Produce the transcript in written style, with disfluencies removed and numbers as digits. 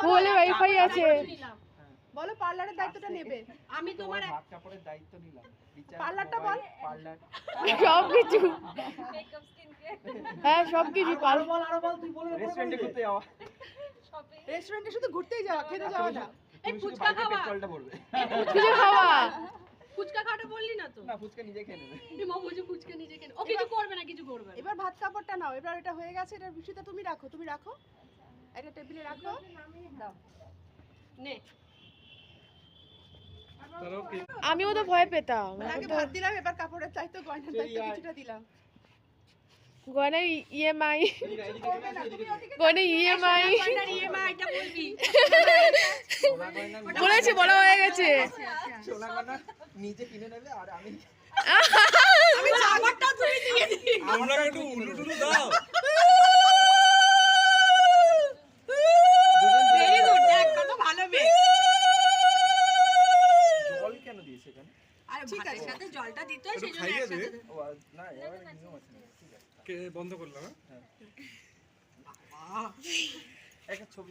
বলে ওয়াইফাই আছে। বলো পার্লারের দায়িত্বটা নেবে। আমি তোমার হাত কাপড়ের দায়িত্ব নিলাম। পার্লারটা বল। পার্লার সবকিছু হ্যাঁ সবকিছু আরো বল তুই বলে রেস্টুরেন্টে ঘুরতে যাওয়া। রেস্টুরেন্টে শুধু ঘুরতেই যাওয়া, খেতে যাওয়া না। এই ফুচকা খাওয়া, পেট্রোলটা ভরবে। কিছু খাওয়া। ফুচকা খাওয়াটা বললি না তো। না ফুচকা নিজে খেয়ে নেবে। মা বলছে ফুচকা নিজে কেন, ও কিছু করবে না, কিছু করবে না। এবার ভাত কাপড়টা নাও, এবার এটা হয়ে গেছে, এটার বিষয়টা তুমি রাখো, একটা টেবিলে রাখো। দাও নে আমিও তো ভয় পেতাম। আগে ভাত দিলাম, এবার কাপড়ের দায়িত্ব, গয়নার দায়িত্ব কিছুটা দিলাম। গয়নার ইএমআই, করবে না, তুমি ওদিকে গয়নার ইএমআই গয়নার ইএমআইটা বলবি। বলেছে, বলা হয়ে গেছে। সোনা গয়না নিজে কিনে নেবে আর আমি আমারটা তুমি দিয়ে দিবি। আমরা একটু উলু টুলু দাও। ভেরি গুড, দেখ কত ভালো মেয়ে। জল কেন দিয়েছে এখানে? আর ভাতের সাথে জলটা দিতে হয়, একটু সেই জন্য খাইয়ে দে। একসাথে। ও না এবার নিয়ম আছে। ঠিক আছে। কে বন্ধ করলাম? একটা ছবি